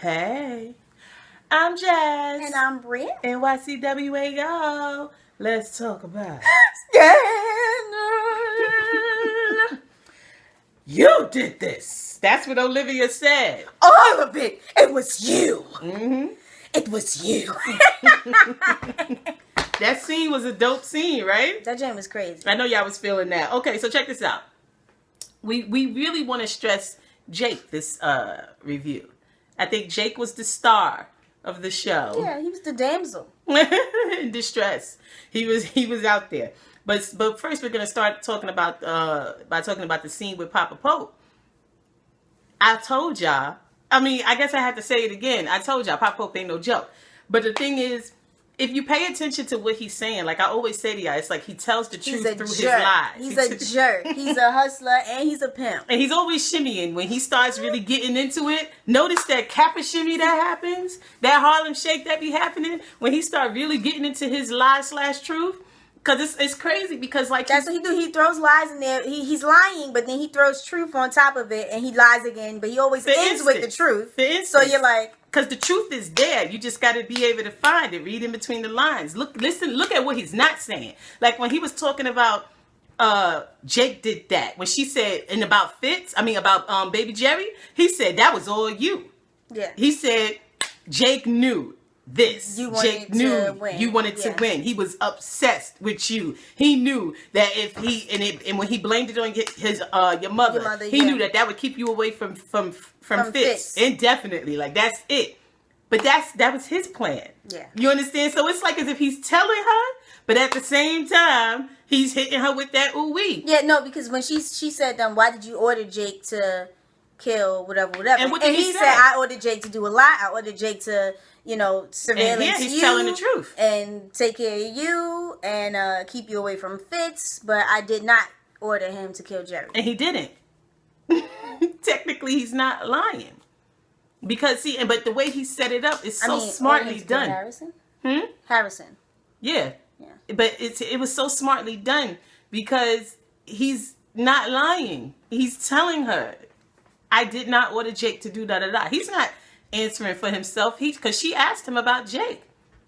Hey, I'm Jazz. And I'm Britt. NYCWAO. Let's talk about Scandal. You did this. That's what Olivia said. All of it. It was you. Mm-hmm. It was you. That scene was a dope scene, right? That jam was crazy. I know y'all was feeling that. Okay, so check this out. We really want to stress Jake this review. I think Jake was the star of the show. Yeah, he was the damsel in distress. He was out there. But first we're gonna start talking about the scene with Papa Pope. I told y'all. I mean, I guess I have to say it again. I told y'all Papa Pope ain't no joke. But the thing is, if you pay attention to what he's saying, like I always say to y'all, it's like he tells the truth through his lies. He's a jerk. He's a hustler and he's a pimp. And he's always shimmying when he starts really getting into it. Notice that Kappa shimmy that happens, that Harlem shake that be happening when he start really getting into his lie/truth. Because it's crazy because like that's what he do. He throws lies in there. He's lying, but then he throws truth on top of it, and he lies again. But he always ends with the truth. So you're like, because the truth is there. You just got to be able to find it. Read in between the lines. Look at what he's not saying. Like when he was talking about Jake did that. When she said about Baby Jerry, he said that was all you. Yeah. He said Jake knew this. Jake knew you wanted to win. He was obsessed with you. He knew that if he and when he blamed it on his your mother, he knew that would keep you away from Fitz indefinitely. Like that's it. But that was his plan. Yeah. You understand? So it's like as if he's telling her, but at the same time he's hitting her with that ooh wee. Yeah, no, because when she said, why did you order Jake to kill whatever? And what did he say? Said, I ordered Jake to do a lie. I ordered Jake to, surveillance and he's telling the truth and take care of you and keep you away from Fitz. But I did not order him to kill Jerry. And he didn't. Technically, he's not lying because but the way he set it up is so smartly done. Harrison. Harrison. Yeah. But it was so smartly done because he's not lying. He's telling her, I did not order Jake to do da-da-da. He's not answering for himself. Because she asked him about Jake.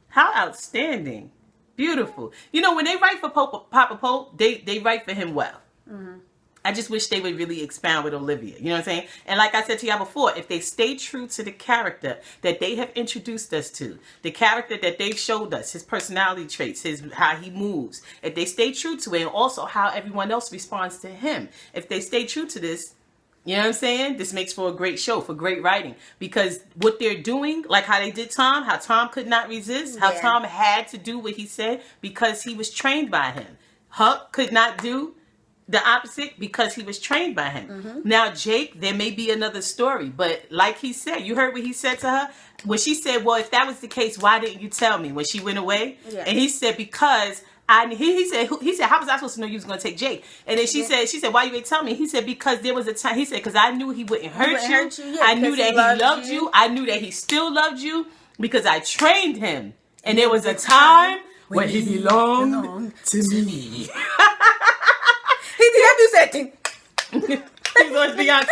How outstanding. Beautiful. When they write for Papa Pope, they write for him well. Mm-hmm. I just wish they would really expound with Olivia. You know what I'm saying? And like I said to y'all before, if they stay true to the character that they have introduced us to, the character that they've showed us, his personality traits, how he moves, if they stay true to it, and also how everyone else responds to him, if they stay true to this, you know what I'm saying? This makes for a great show, for great writing. Because what they're doing, like how they did Tom, how Tom could not resist, how Tom had to do what he said because he was trained by him. Huck could not do the opposite because he was trained by him. Mm-hmm. Now, Jake, there may be another story. But like he said, you heard what he said to her? When she said, well, if that was the case, why didn't you tell me when she went away? Yeah. And he said, because... he said, how was I supposed to know you was going to take Jake? And then she said, why you ain't tell me? He said, because there was a time, he said, because I knew he wouldn't hurt you. I knew that he loved you. I knew that he still loved you because I trained him. And there was a time when he belonged to me. He do that thing. He's always Beyonce.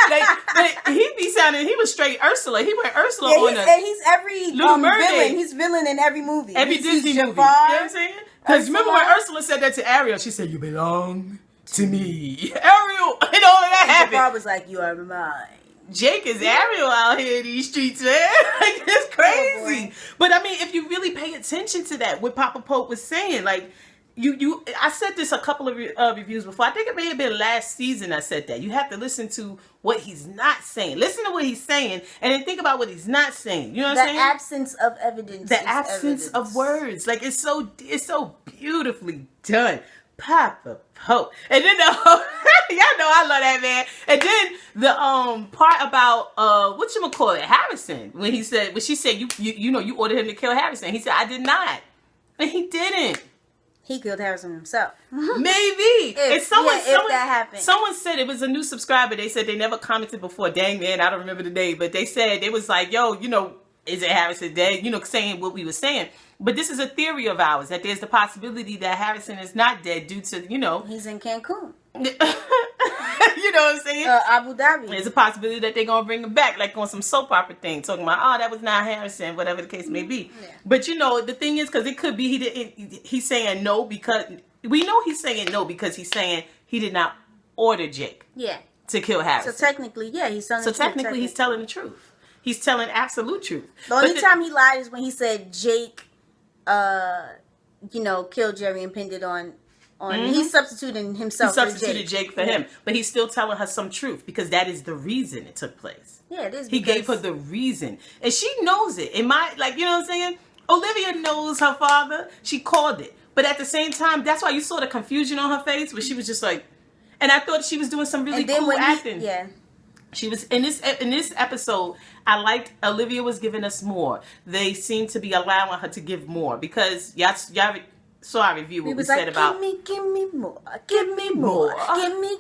But he was straight Ursula. He went Ursula on us. And he's every villain. He's villain in every movie. Every Disney movie. You know what I'm saying? Because remember when Ursula said that to Ariel? She said, you belong to me. Ariel, and all of that happened. Jafar was like, you are mine. Jake is Ariel out here in these streets, man. Like, it's crazy. But I mean, if you really pay attention to that, what Papa Pope was saying, like, I said this a couple of reviews before. I think it may have been last season I said that. You have to listen to what he's not saying. Listen to what he's saying and then think about what he's not saying. You know what I'm saying? The absence of evidence. The absence of words. Like it's so beautifully done. Papa Pope. And then y'all know I love that man. And then the part about whatchamacallit, Harrison, when she said you ordered him to kill Harrison. He said, I did not. And he didn't. He killed Harrison himself. Maybe. If that happened. Someone said, it was a new subscriber. They said they never commented before. Dang, man, I don't remember the name. But they said, it was like, yo, is it Harrison dead? Saying what we were saying. But this is a theory of ours, that there's the possibility that Harrison is not dead due to, He's in Cancun. You know know what I'm saying? Abu Dhabi. There's a possibility that they're going to bring him back, like on some soap opera thing, talking about, oh, that was not Harrison, whatever the case may be. Yeah. But, you know, the thing is, because it could be he's saying no because, we know he's saying no because he's saying he did not order Jake to kill Harrison. So technically, yeah, he's telling the truth. So technically, he's telling the truth. He's telling absolute truth. The only time he lied is when he said Jake, you know, killed Jerry and pinned it on. He's substituting himself. He substituted Jake for him, but he's still telling her some truth because that is the reason it took place. Yeah, it is. He gave her the reason, and she knows it. You know what I'm saying? Olivia knows her father. She called it, but at the same time, that's why you saw the confusion on her face, where she was just like, and I thought she was doing some really cool acting. She was in this episode. I liked Olivia was giving us more. They seemed to be allowing her to give more because y'all saw our review what we said about give me more, give me more,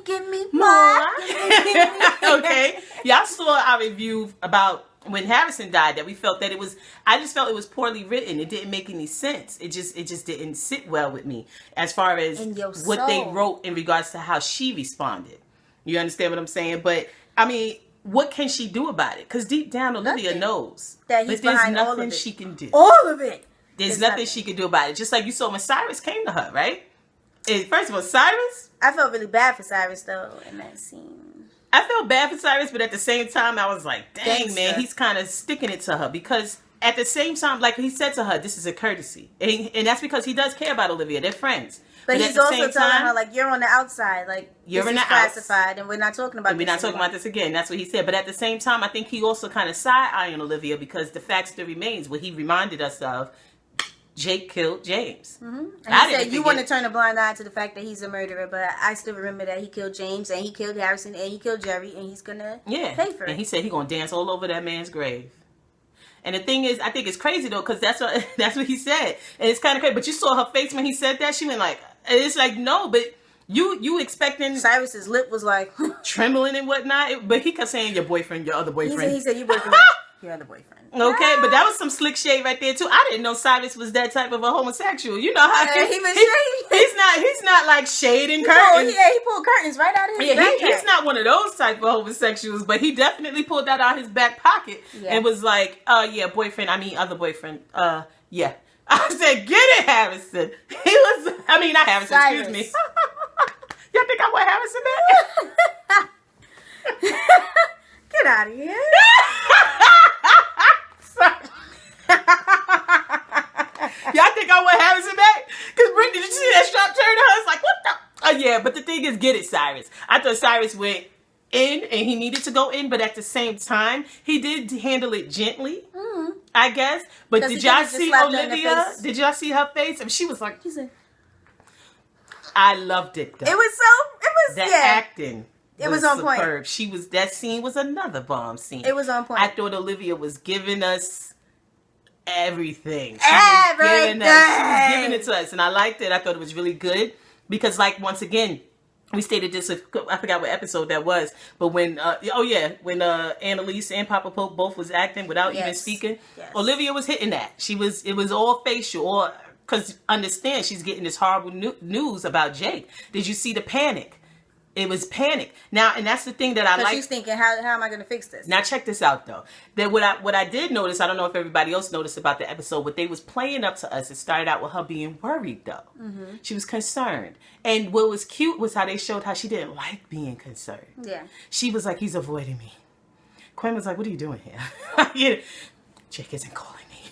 give me more. Okay, y'all saw our review about when Harrison died that we felt that I just felt it was poorly written. It didn't make any sense. It just didn't sit well with me as far as what they wrote in regards to how she responded. You understand what I'm saying? But I mean, what can she do about it? Because deep down, Olivia knows that he's behind all of it. There's nothing she can do. All of it. There's nothing she can do about it. Just like you saw when Cyrus came to her, right? And first of all, Cyrus. I felt really bad for Cyrus though in that scene. I felt bad for Cyrus, but at the same time, I was like, dang, man, he's kind of sticking it to her because at the same time, like he said to her, this is a courtesy. And that's because he does care about Olivia. They're friends. But he's also telling her, like, you're on the outside. Like, you're in the classified, and we're not talking about this. We're not talking about this again. That's what he said. But at the same time, I think he also kind of side-eyeing Olivia because the fact still remains what he reminded us of. Jake killed James. Mm-hmm. And he said you want to turn a blind eye to the fact that he's a murderer, but I still remember that he killed James, and he killed Harrison, and he killed Jerry, and he's going to pay for it. And he said he's going to dance all over that man's grave. And the thing is, I think it's crazy, though, because that's what he said. And it's kind of crazy. But you saw her face when he said that. She went like, it's like, no, but you expecting... Cyrus's lip was like... trembling and whatnot. But he kept saying your boyfriend, your other boyfriend. He said your boyfriend, your other boyfriend. Okay, but that was some slick shade right there, too. I didn't know Cyrus was that type of a homosexual. You know how he was shady. He's not like shading curtains. He pulled curtains right out of his backpack. He's not one of those type of homosexuals, but he definitely pulled that out of his back pocket and was like, other boyfriend. Yeah. I said, get it, Harrison. Not Harrison, Cyrus. Excuse me. Y'all think I want Harrison back? Get out of here. Y'all think I want Harrison back? Because Britt, did you see that sharp turn to her? It's like, what the? But the thing is, get it, Cyrus. I thought Cyrus went in and he needed to go in, but at the same time, he did handle it gently, I guess. But did y'all see Olivia? Did y'all see her face? And she was like, I loved it, though. It was acting. It was on superb. Point. That scene was another bomb scene. It was on point. I thought Olivia was giving us everything. She was giving it to us. And I liked it. I thought it was really good. Because, like, once again, we stated this, I forgot what episode that was, but when Annalise and Papa Pope both was acting without even speaking, Olivia was hitting that. It was all facial, because understand, she's getting this horrible news about Jake. Did you see the panic? It was panic. Now, and that's the thing that I like. She's thinking, how am I going to fix this? Now, check this out, though. That what I did notice, I don't know if everybody else noticed about the episode, but they was playing up to us. It started out with her being worried, though. Mm-hmm. She was concerned. And what was cute was how they showed how she didn't like being concerned. Yeah. She was like, he's avoiding me. Quinn was like, what are you doing here? Jake isn't calling me.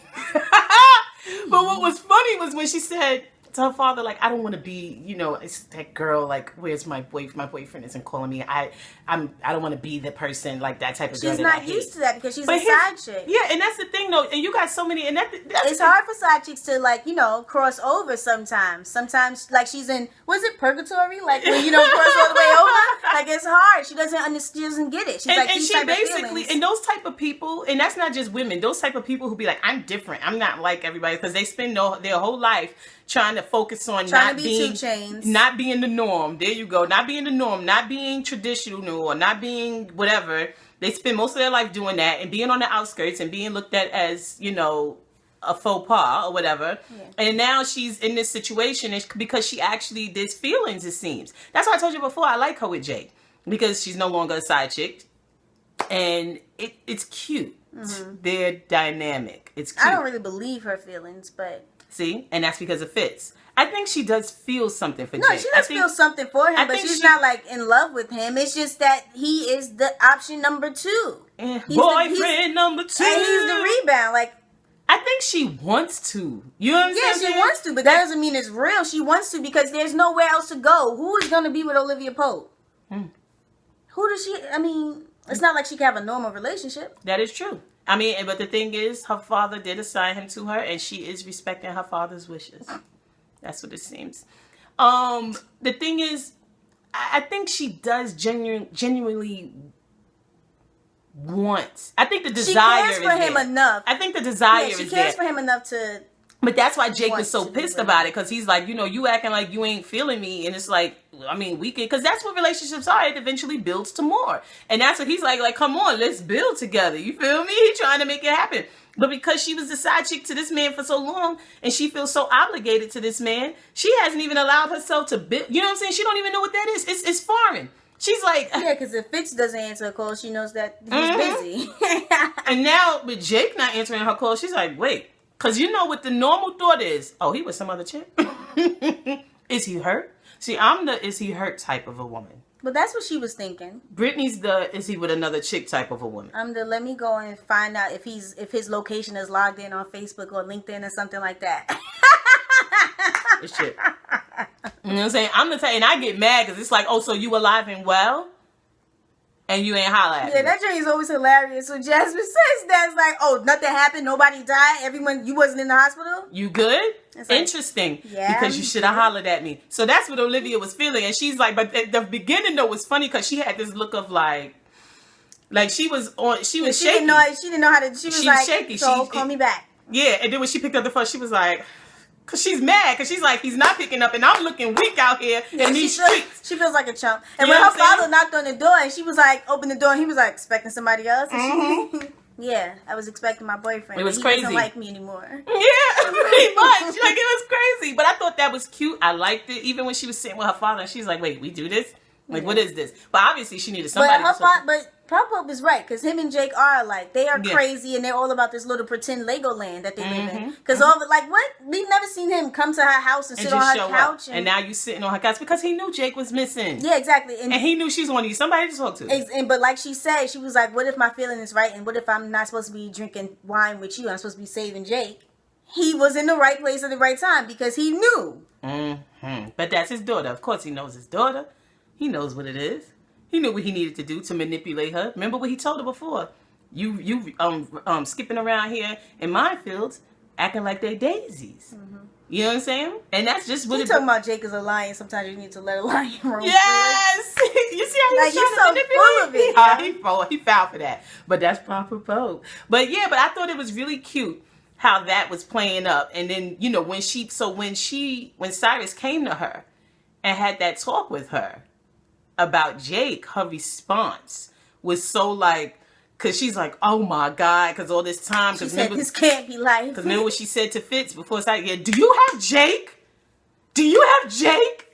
But what was funny was when she said to her father, like, I don't want to be, it's that girl, like, where's my boyfriend? My boyfriend isn't calling me. I don't want to be the person, like, that type of girl. She's not used to that because she's a side chick. Yeah, and that's the thing, though. And you got so many, and it's hard for side chicks to, like, cross over sometimes. Sometimes, like, she's in, was it purgatory? Like, when you don't cross all the way over? Like, it's hard. She doesn't understand, she doesn't get it. She's like, these type of feelings. And those type of people, and that's not just women, those type of people who be like, I'm different. I'm not like everybody, because they spend their whole life trying to focus on not being the norm. There you go. Not being the norm, not being traditional or not being whatever. They spend most of their life doing that and being on the outskirts and being looked at as, a faux pas or whatever. Yeah. And now she's in this situation because she actually, there's feelings, it seems. That's why I told you before, I like her with Jake. because she's no longer a side chick. And it's cute. Mm-hmm. They're dynamic. It's cute. I don't really believe her feelings, but... See? And that's because of Fitz. I think she does feel something for Jake. No, she does feel something for him, but she's not, like, in love with him. It's just that he is the option number 2. Boyfriend number 2. And he's the rebound. Like, I think she wants to. You know what I'm saying? Yeah, she wants to, but that doesn't mean it's real. She wants to because there's nowhere else to go. Who is going to be with Olivia Pope? Who does she... I mean... It's not like she can have a normal relationship. That is true. I mean, but the thing is, her father did assign him to her, and she is respecting her father's wishes. That's what it seems. The thing is, I think she does genuinely want. I think the desire is there. She cares for him enough. I think the desire is there. She cares for him enough to... But that's why Jake was so pissed about it, because he's like, you acting like you ain't feeling me, and it's like, I mean, we can, because that's what relationships are. It eventually builds to more, and that's what he's like, come on, let's build together. You feel me? He's trying to make it happen. But because she was the side chick to this man for so long, and she feels so obligated to this man, she hasn't even allowed herself to build. You know what I'm saying? She don't even know what that is. It's foreign. She's like... Yeah, because if Fitz doesn't answer her call, she knows that he's busy. And now, with Jake not answering her call, she's like, wait. Because you know what the normal thought is. Oh, he was some other chick? Is he hurt? See, I'm the is he hurt type of a woman. But that's what she was thinking. Brittany's the is he with another chick type of a woman. I'm the let me go and find out if his location is logged in on Facebook or LinkedIn or something like that. It's shit. You know what I'm saying? I'm the type, and I get mad because it's like, oh, so you alive and well? And you ain't holla at me. Yeah, that joke is always hilarious. When Jasmine says that, it's like, oh, nothing happened, nobody died, you wasn't in the hospital? You good? Like, interesting. Yeah. Because you should have hollered at me. So that's what Olivia was feeling. And she's like, but at the beginning though was funny because she had this look of like she was shaky. She didn't know how to, she was like, shaky. So call me back. Yeah, and then when she picked up the phone, she was like, because she's mad, because she's like, he's not picking up, and I'm looking weak out here in these streets. She feels like a chump. And when her father knocked on the door, and she was like, open the door, and he was like, expecting somebody else. And yeah, I was expecting my boyfriend. It was crazy. He doesn't like me anymore. Yeah, pretty much. Like, it was crazy. But I thought that was cute. I liked it. Even when she was sitting with her father, and she's like, wait, we do this? Like, what is this? But obviously, she needed somebody. But Pop is right, because him and Jake are like, they are crazy, and they're all about this little pretend Lego land that they live in. Because all of it, like, what? We've never seen him come to her house and sit on her couch. And now you sitting on her couch because he knew Jake was missing. Yeah, exactly. And he knew she's going to need somebody to talk to. But like she said, she was like, what if my feeling is right, and what if I'm not supposed to be drinking wine with you? I'm supposed to be saving Jake. He was in the right place at the right time because he knew. But that's his daughter. Of course he knows his daughter. He knows what it is. He knew what he needed to do to manipulate her. Remember what he told her before? You skipping around here in minefields, acting like they daisies. You know what I'm saying? And that's just what talking about. Jake is a lion. Sometimes you need to let a lion roam. Yes, you see how he's trying to manipulate? Full of it. He fell for that. But that's proper Pope. But yeah, but I thought it was really cute how that was playing up. And then when Cyrus came to her and had that talk with her about Jake, her response was so like, because she's like, oh my God, because all this time. She said, this can't be life. Because remember what she said to Fitz before it's like, yeah, do you have Jake? Do you have Jake?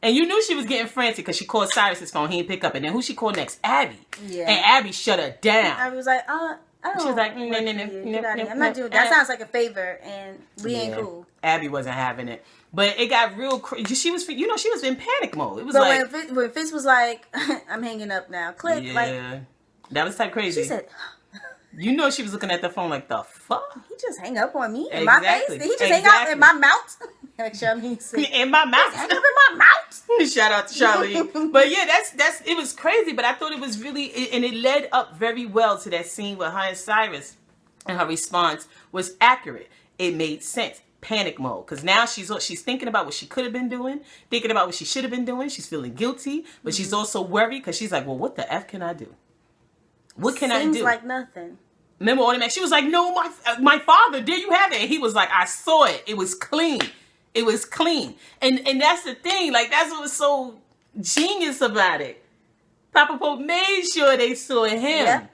And you knew she was getting frantic because she called Cyrus's phone. He didn't pick up. And then who she called next? Abby. Yeah. And Abby shut her down. Abby was like, I don't. She was like, no. I'm not doing that. Sounds like a favor, and we ain't cool. Abby wasn't having it. But it got real crazy. She was in panic mode. It was when Fitz was like, I'm hanging up now. Click. Yeah. Like, that was type crazy. She said, she was looking at the phone like, the fuck? He just hang up on me in my face? Did he just hang out in my mouth? Like Charlene said. In my mouth. Hang up in my mouth. Shout out to Charlene. But yeah, that's it was crazy, but I thought it was really, and it led up very well to that scene with her and Cyrus, and her response was accurate. It made sense. Panic mode, because now she's thinking about what she could have been doing, thinking about what she should have been doing. She's feeling guilty, but she's also worried because she's like, well, what the F can I do? What can I do? Seems like nothing. Remember Automatic? She was like, no, my father, there you have it. And he was like, I saw it. It was clean. It was clean. And that's the thing. Like, that's what was so genius about it. Papa Pope made sure they saw him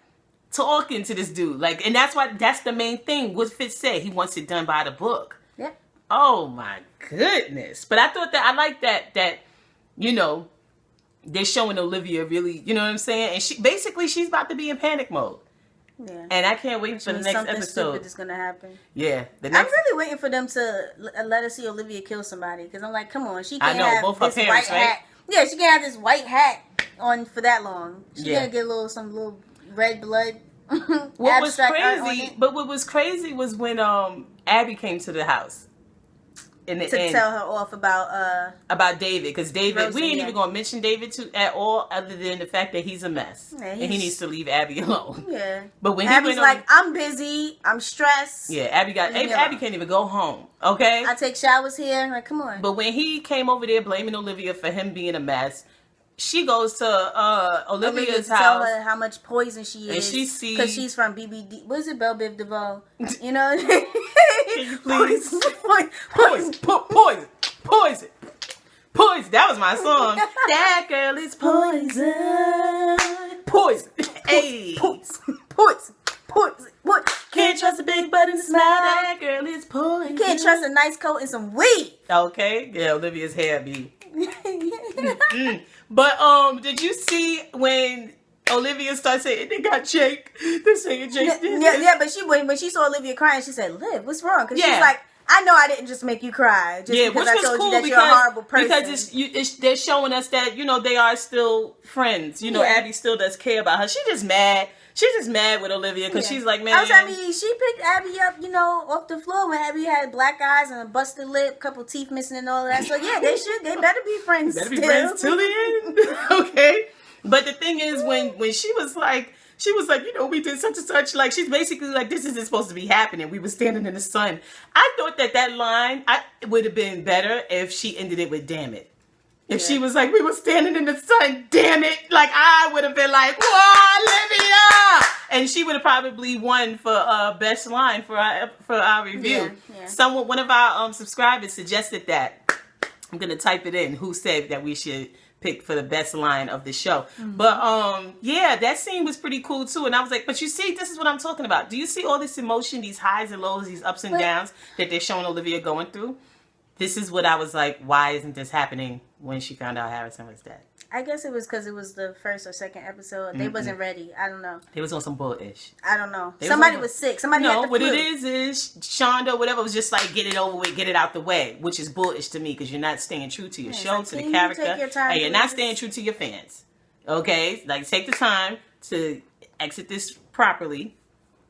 talking to this dude. Like, and that's the main thing. What Fitz said, he wants it done by the book. Yeah. Oh my goodness. But I thought that I like that they're showing Olivia really, you know what I'm saying? And she's about to be in panic mode. Yeah. And I can't wait for the next episode. Something stupid is going to happen. Yeah. I'm really waiting for them to let us see Olivia kill somebody. Because I'm like, come on. She can't have both this parents, white hat. Yeah, she can't have this white hat on for that long. She can't get some little red blood. What was crazy was when Abby came to the house. In the end, tell her off about David, because David, Rosie, we ain't even gonna mention David at all, other than the fact that he's a mess and he needs to leave Abby alone. Yeah, but when Abby's I'm busy, I'm stressed. Yeah, Abby can't even go home. Okay, I take showers here. Like, come on. But when he came over there blaming Olivia for him being a mess, she goes to Olivia's house. Tell her how much poison she is. And she sees, because she's from BBD. What is it, Belle Biv DeVoe? You know. Can you please? Poison. That was my song. That girl is poison. Hey. Poison. Can't trust a big butt and smile. That girl is poison. You can't trust a nice coat and some weed. Okay. Yeah, Olivia's hair be. But did you see when Olivia started saying they got Jake? They're saying Jake did this. Yeah, but when she saw Olivia crying, she said, "Liv, what's wrong?" Because she's like, "I know I didn't just make you cry, just because I told you that you're a horrible person." Because they're showing us that they are still friends. Abby still does care about her. She's just mad. She's just mad with Olivia because she's like, man. She picked Abby up, off the floor when Abby had black eyes and a busted lip, couple teeth missing and all that. So yeah, they better be friends. Better be friends till the end. Okay. But the thing is, when she was like, we did such and such. Like, she's basically like, this isn't supposed to be happening. We were standing in the sun. I thought that line would have been better if she ended it with "damn it." If she was like, we were standing in the sun, damn it. Like, I would have been like, whoa, Olivia! And she would have probably won for best line for our review. Yeah. One of our subscribers suggested that. I'm going to type it in. Who said that we should pick for the best line of the show. Mm-hmm. But, that scene was pretty cool, too. And I was like, but you see, this is what I'm talking about. Do you see all this emotion, these highs and lows, these ups and downs that they're showing Olivia going through? This is what I was like, why isn't this happening when she found out Harrison was dead? I guess it was because it was the first or second episode. They wasn't ready. I don't know. They was on some bull-ish. I don't know. Somebody was sick. Somebody had the flu. What it is Shonda, whatever, was just like, get it over with, get it out the way, which is bullish to me because you're not staying true to your show, to the character. And you're not staying true to your fans. Okay? Like, take the time to exit this properly.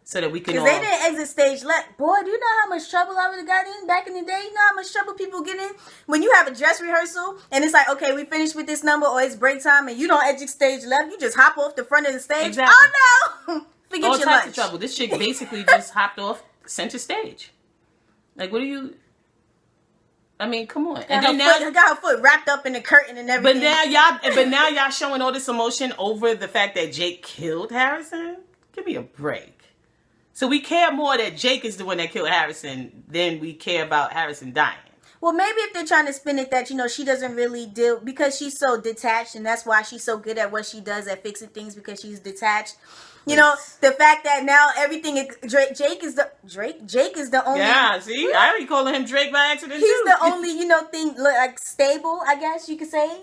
So that we can. Because they didn't exit stage left. Boy, do you know how much trouble I would have got in back in the day? You know how much trouble people get in when you have a dress rehearsal and it's like, okay, we finished with this number or it's break time and you don't exit stage left. You just hop off the front of the stage. Exactly. Oh no! Forget your lunch. All types of trouble. This chick basically just hopped off center stage. Like, what are you? I mean, come on. And then now got her foot wrapped up in the curtain and everything. But now y'all showing all this emotion over the fact that Jake killed Harrison. Give me a break. So we care more that Jake is the one that killed Harrison than we care about Harrison dying. Well, maybe if they're trying to spin it that, she doesn't really deal, because she's so detached, and that's why she's so good at what she does at fixing things, because she's detached. The fact that now everything is Jake is the only. Yeah, see, I already calling him Drake by accident. He's the only thing like stable, I guess you could say.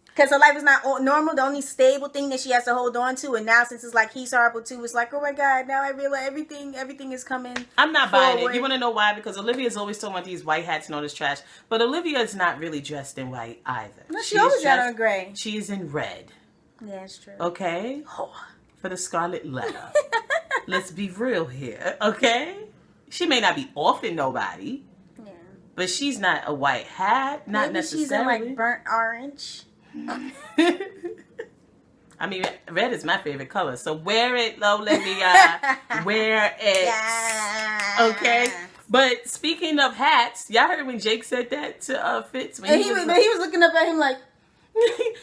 Because her life is not normal. The only stable thing that she has to hold on to. And now since it's like he's horrible too, it's like, oh my God, now I realize everything is coming. I'm not buying it. You want to know why? Because Olivia's always talking about these white hats and all this trash. But Olivia is not really dressed in white either. No, she always got on gray. She's in red. Yeah, it's true. Okay? For the Scarlet Letter. Let's be real here. Okay? She may not be offing nobody. Yeah. But she's not a white hat. Not necessarily. She's in like burnt orange. I mean, red is my favorite color, so wear it, Olivia. Wear it. Yeah. Okay. But speaking of hats, y'all heard when Jake said that to Fitz? When he was looking up at him like,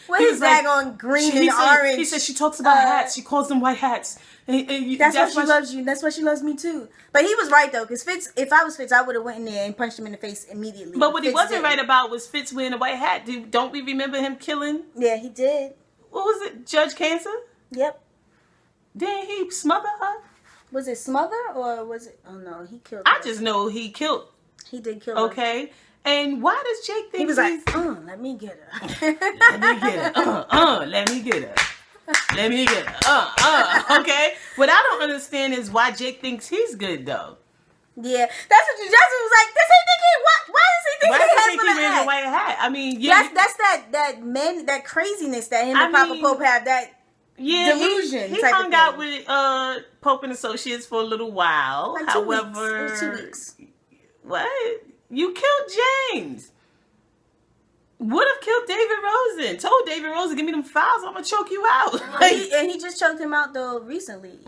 what is that on green and orange? He said she talks about hats. She calls them white hats. That's why she loves you. That's why she loves me too. But he was right though, because Fitz, if I was Fitz, I would have went in there and punched him in the face immediately. But what he wasn't right about was Fitz wearing a white hat. Don't we remember him killing? Yeah, he did. What was it? Judge Cancer? Yep. Didn't he smother her? Was it smother or was it? Oh no, he killed her. I just know he killed. He did kill her. Okay. And why does Jake think he was like, let me get her. Let me get her. Let me get her. Let me get her. Okay? What I don't understand is why Jake thinks he's good, though. Yeah, that's what Justin was like. Does he think why does he think he wears a white hat? I mean, yeah. That's that craziness that him and Papa Pope have, that delusion. He hung out with Pope and Associates for a little while. Like However, 2 weeks. What? You killed James. Would have killed David Rosen. Told David Rosen, give me them files, I'm gonna choke you out. And he just choked him out though recently.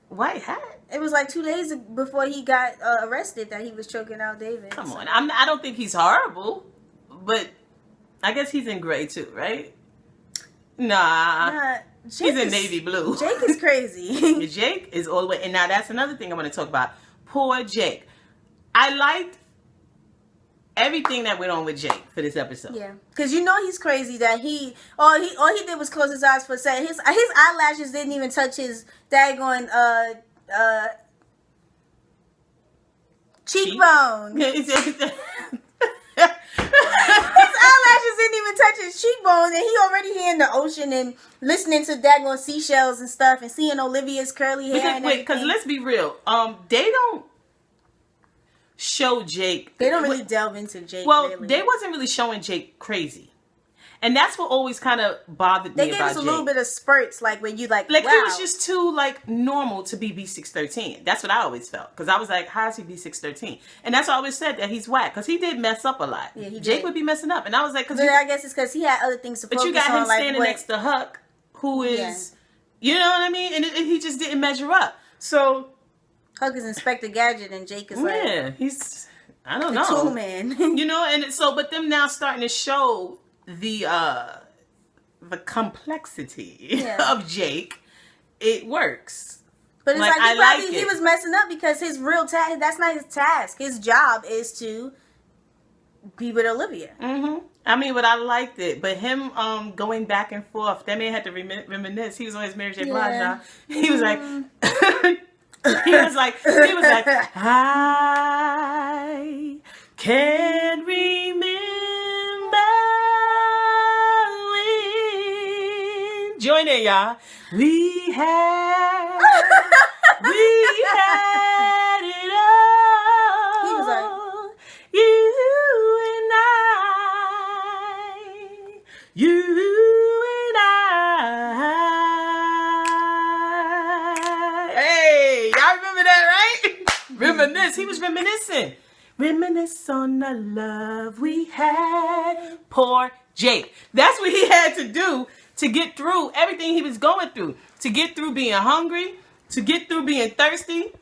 White hat. It was like 2 days before he got arrested that he was choking out David. Come on, I don't think he's horrible, but I guess he's in gray too, right? Nah, he's in navy blue. Jake is crazy. Jake is all the way, and now that's another thing I want to talk about. Poor Jake. I liked everything that went on with Jake for this episode. Yeah, because he's crazy. That all he did was close his eyes for a second. His eyelashes didn't even touch his daggone cheekbone. His eyelashes didn't even touch his cheekbone, and he already here in the ocean and listening to daggone seashells and stuff, and seeing Olivia's curly hair. Because let's be real, they don't show Jake. They don't really delve into Jake. Well, really. They wasn't really showing Jake crazy, and that's what always kind of bothered me. They gave us a little bit of spurts, like when you wow. He was just too normal to be B613. That's what I always felt, because I was like, how is he B613? And that's why I always said that he's whack, because he did mess up a lot. Yeah, Jake would be messing up, and I was like, I guess it's because he had other things to focus on. But you got him standing next to Huck, who is, you know what I mean, and he just didn't measure up. So Huck is Inspector Gadget, and Jake is he's, I don't know, tool man. And so, but them now starting to show the complexity of Jake, it works. But it's he was messing up because his real task, that's not his task. His job is to be with Olivia. Mm-hmm. I mean, but I liked it. But him going back and forth, that man had to reminisce. He was on his Mary J. Blige now. He was like, he was like, I can't remember when. Join in, y'all. We had it all. He was like, you and I. Hey, y'all remember that, right? Reminisce. He was reminiscing. Reminisce on the love we had. Poor Jake. That's what he had to do to get through everything he was going through. To get through being hungry. To get through being thirsty.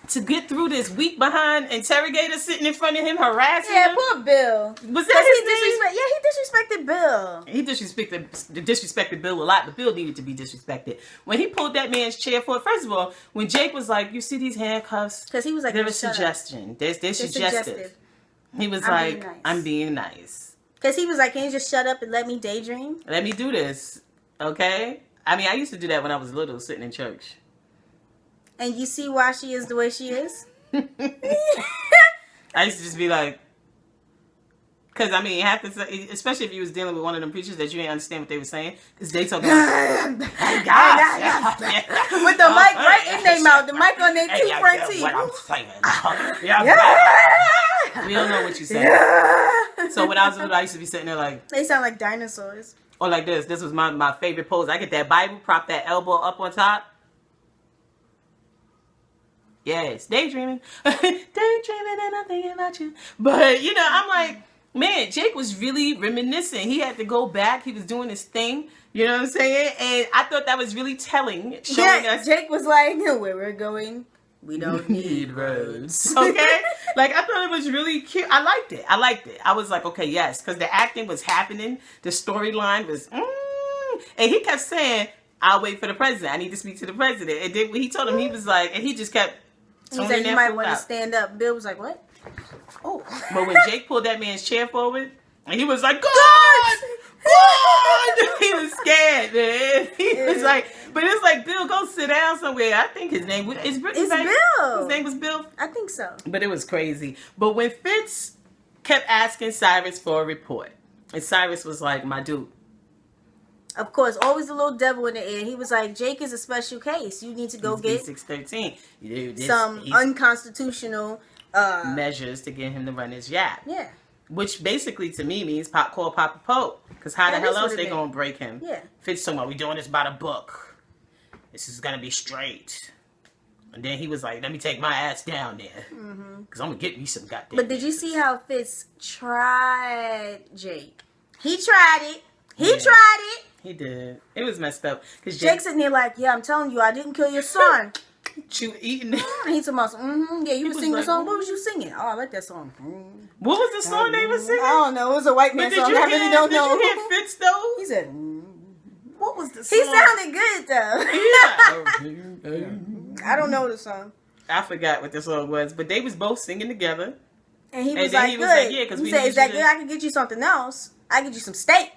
To get through this weak behind interrogator sitting in front of him harassing him. Poor Bill. Was that his name? He disrespected Bill. He disrespected Bill a lot, but Bill needed to be disrespected. When he pulled that man's chair for it, first of all, when Jake was like, you see these handcuffs? Because he was like, they're a suggestion. They're suggestive. He was like, I'm being nice. Because he was like, can you just shut up and let me daydream? Let me do this. Okay? I mean, I used to do that when I was little, sitting in church. And you see why she is the way she is? I used to just be like, because I mean, you have to say, especially if you was dealing with one of them preachers that you didn't understand what they were saying, because they talking about with the mic right in their mouth, the mic on their two front teeth. What I'm saying. We don't know what you saying. So when I was little, I used to be sitting there like, they sound like dinosaurs. Or like this. This was my favorite pose. I get that Bible, prop that elbow up on top. Yes, daydreaming. Daydreaming and I'm thinking about you. But, I'm like, man, Jake was really reminiscing. He had to go back. He was doing his thing. You know what I'm saying? And I thought that was really telling. Showing us. Jake was like, where we're going, we don't need roads. Okay? I thought it was really cute. I liked it. I was like, okay, yes. Because the acting was happening. The storyline was, And he kept saying, I'll wait for the president. I need to speak to the president. And then when he told him, he was like, and he just kept, he said, you might want to stand up. Bill was like, what? Oh. But when Jake pulled that man's chair forward, and he was like, God! What? He was scared, man. He was like, but it's like, Bill, go sit down somewhere. I think his name was It's Bill. His name was Bill. I think so. But it was crazy. But when Fitz kept asking Cyrus for a report, and Cyrus was like, my dude. Of course, always a little devil in the air. He was like, Jake is a special case. You need to go get 613. Some unconstitutional measures to get him to run his yap. Yeah. Which basically to me means call Papa Pope. Because how the hell else they going to break him? Yeah. Fitz talking about, we doing this by the book. This is going to be straight. And then he was like, let me take my ass down there. Because I'm going to get me some goddamn. But did you see how Fitz tried Jake? He tried it. He tried it. He did. It was messed up. Cause Jake's sitting there like, yeah, I'm telling you, I didn't kill your son. Eating. He's talking about, yeah, you were singing a song. What was you singing? Oh, I like that song. What was the song they were singing? I don't know. It was a white man song. I really don't know. Did you hear Fitz though? He said, what was the song? He sounded good though. Yeah. I don't know the song. I forgot what the song was, but they was both singing together. And he was like, good. Yeah, because he said, is that good? I can get you something else. I can get you some steak.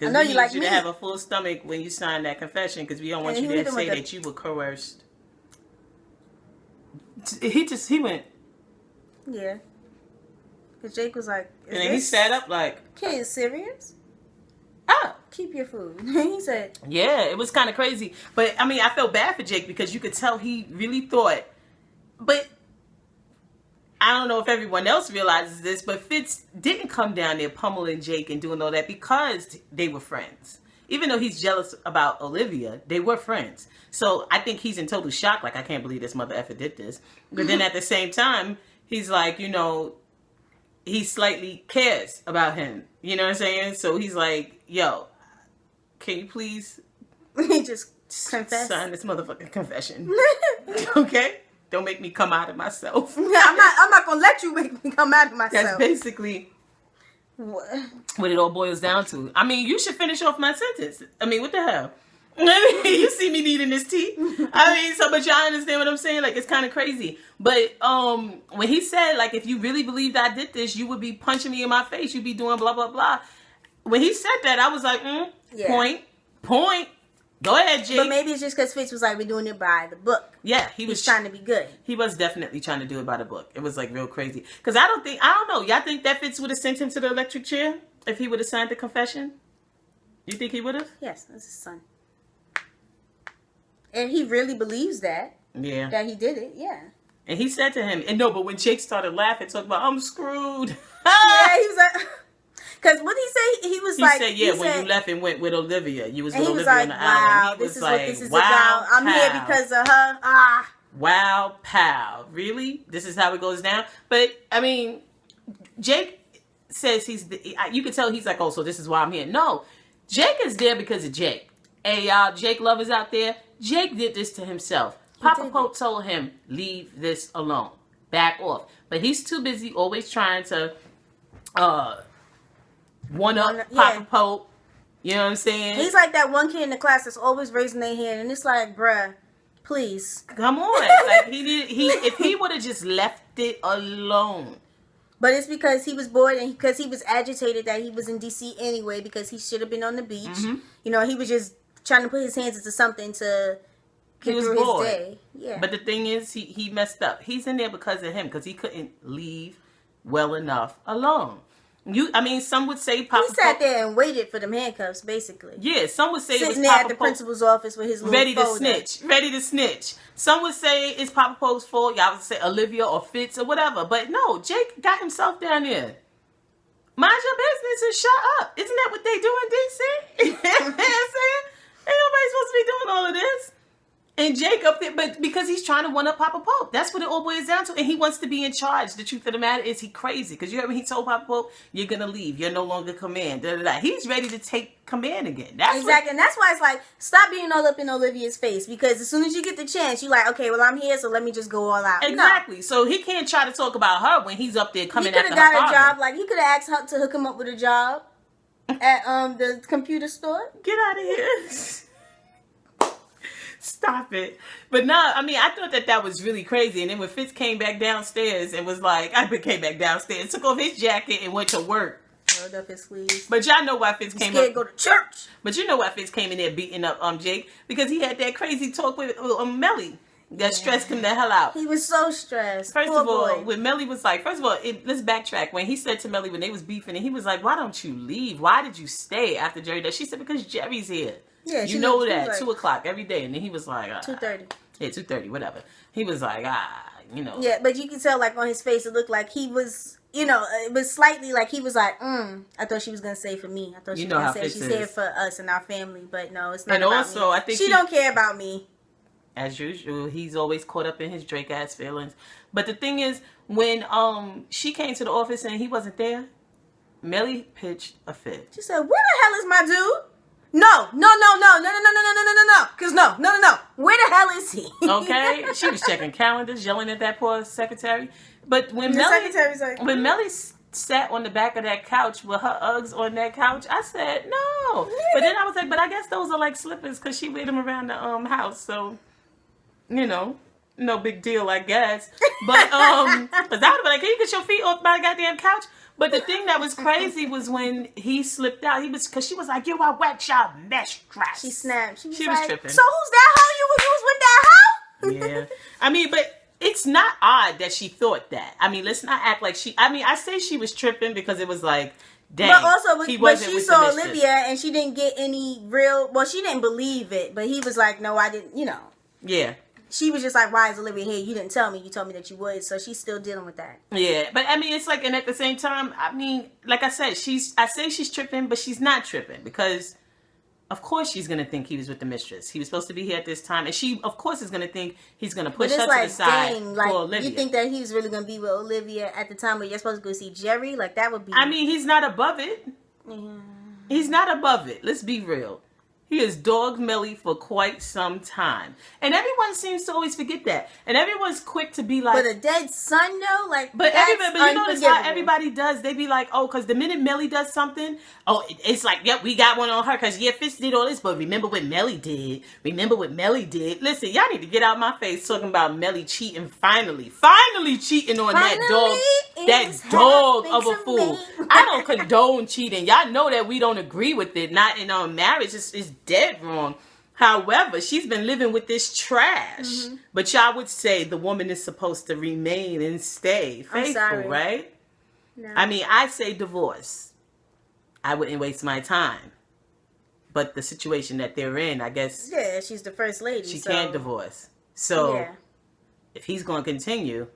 I know you like me. To have a full stomach when you sign that confession because we don't want you to say that you were coerced. He went. Yeah. Because Jake was like, and then he sat up like, kid, serious? Oh. Keep your food. He said. Yeah, it was kind of crazy. But, I mean, I felt bad for Jake because you could tell he really thought. But I don't know if everyone else realizes this, but Fitz didn't come down there pummeling Jake and doing all that because they were friends. Even though he's jealous about Olivia, they were friends. So I think he's in total shock. Like, I can't believe this mother effer did this. But then at the same time, he's like, you know, he slightly cares about him. You know what I'm saying? So he's like, yo, can you please just confess? Sign this motherfucking confession. Okay? Don't make me come out of myself. Yeah, I'm not gonna let you make me come out of myself. That's basically what it all boils down to. I mean, you should finish off my sentence. I mean, what the hell? You see me needing this tea. I mean, so but y'all understand what I'm saying? Like, it's kind of crazy. But when he said, like, if you really believed I did this, you would be punching me in my face. You'd be doing blah blah blah. When he said that, I was like, yeah. Point. Go ahead, Jake. But maybe it's just because Fitz was like, we're doing it by the book. Yeah, he's trying to be good. He was definitely trying to do it by the book. It was like real crazy. Because I don't know. Y'all think that Fitz would have sent him to the electric chair if he would have signed the confession? You think he would have? Yes, that's his son. And he really believes that. Yeah. That he did it, yeah. And he said to him, and no, but when Jake started laughing, talking about, I'm screwed. Yeah, he was like, because what did he say? He was like, he said, when you left and went with Olivia, you was with Olivia on the island. This is what this is about. I'm here because of her. Wow, pal. Really? This is how it goes down? But, I mean, Jake says you can tell he's like, oh, so this is why I'm here. No, Jake is there because of Jake. Hey, y'all, Jake lovers out there. Jake did this to himself. Papa Pope told him, leave this alone. Back off. But he's too busy always trying to one-up Papa Pope. You know what I'm saying? He's like that one kid in the class that's always raising their hand. And it's like, bruh, please. Come on. Like, if he would have just left it alone. But it's because he was bored and because he was agitated that he was in D.C. anyway because he should have been on the beach. Mm-hmm. You know, he was just trying to put his hands into something to get through his day. Yeah. But the thing is, he messed up. He's in there because of him, because he couldn't leave well enough alone. Some would say Papa He sat there and waited for them handcuffs, basically. Yeah, some would say sitting it was there Papa at the Pope principal's office with his little ready to snitch. Some would say it's Papa Pope's fault. Y'all would say Olivia or Fitz or whatever. But no, Jake got himself down there. Mind your business and shut up. Isn't that what they do in D.C.? You know what I'm saying? Ain't nobody supposed to be doing all of this. And Jake up there, but because he's trying to one-up Papa Pope. That's what it all boils down to. And he wants to be in charge. The truth of the matter is he crazy. Because you heard when he told Papa Pope, you're going to leave. You're no longer command. Da, da, da. He's ready to take command again. Exactly. And that's why it's like, stop being all up in Olivia's face. Because as soon as you get the chance, you're like, okay, well, I'm here, so let me just go all out. Exactly. No. So he can't try to talk about her when he's up there coming after her. He could have got a job. Like, he could have asked her to hook him up with a job at the computer store. Get out of here. Stop it. But no, I thought that was really crazy. And then when Fitz came back downstairs and was like, came back downstairs, took off his jacket and went to work. rolled up his sleeves. But y'all know why Fitz came up. Scared to go to church. But you know why Fitz came in there beating up Jake, because he had that crazy talk with Melly that stressed him the hell out. He was so stressed. First of all, when Melly was like, let's backtrack. When he said to Melly when they was beefing, and he was like, "Why don't you leave? Why did you stay after Jerry died?" She said, "Because Jerry's here." Yeah, you know that like, 2:00 every day, and then he was like 2:30. Yeah, 2:30, whatever. He was like, you know. Yeah, but you can tell like on his face, it looked like he was. You know, it was slightly like he was like, I thought she was gonna say for me. I thought she was gonna say she's here for us and our family, but no, it's not. And about also, me. I think she don't care about me. As usual, he's always caught up in his Drake ass feelings. But the thing is, when she came to the office and he wasn't there, Melly pitched a fit. She said, "Where the hell is my dude? No. Cause no. Where the hell is he?" Okay, she was checking calendars, yelling at that poor secretary. But when Melly sat on the back of that couch with her Uggs on that couch, I said no. But then I was like, but I guess those are like slippers because she wear them around the house, so you know, no big deal, I guess. But because I would be like, can you get your feet off my goddamn couch? But the thing that was crazy was when he slipped out. Because she was like, "You are wet your mesh dress." She snapped. She was like, tripping. So who's that hoe you was with that hoe? Yeah, I mean, but. It's not odd that she thought that. I mean, let's not act like she... I mean, I say she was tripping because it was like, dang, but also, but she saw Olivia and she didn't get any real... Well, she didn't believe it, but he was like, no, I didn't, you know. Yeah. She was just like, why is Olivia here? You didn't tell me. You told me that you would. So she's still dealing with that. Yeah. But, I mean, it's like... And at the same time, I mean, like I said, I say she's tripping, but she's not tripping because... Of course she's going to think he was with the mistress. He was supposed to be here at this time. And she, of course, is going to think he's going to push her to the side for Olivia. You think that he was really going to be with Olivia at the time where you're supposed to go see Jerry? Like, that would be... I mean, he's not above it. Yeah. He's not above it. Let's be real. He has dogged Melly for quite some time. And everyone seems to always forget that. And everyone's quick to be like... But a dead son, though? Like, but you notice how everybody does? They be like, oh, because the minute Melly does something, oh, it's like, yep, we got one on her. Because, yeah, Fitz did all this, but remember what Melly did. Listen, y'all need to get out my face talking about Melly cheating finally. Finally cheating on that dog of a fool. I don't condone cheating. Y'all know that we don't agree with it. Not in our marriage. It's dead wrong. However, she's been living with this trash. Mm-hmm. But y'all would say the woman is supposed to remain and stay faithful, right? No. I mean, I say divorce. I wouldn't waste my time. But the situation that they're in, I guess... Yeah, she's the first lady. She can't divorce. So, if he's going to continue,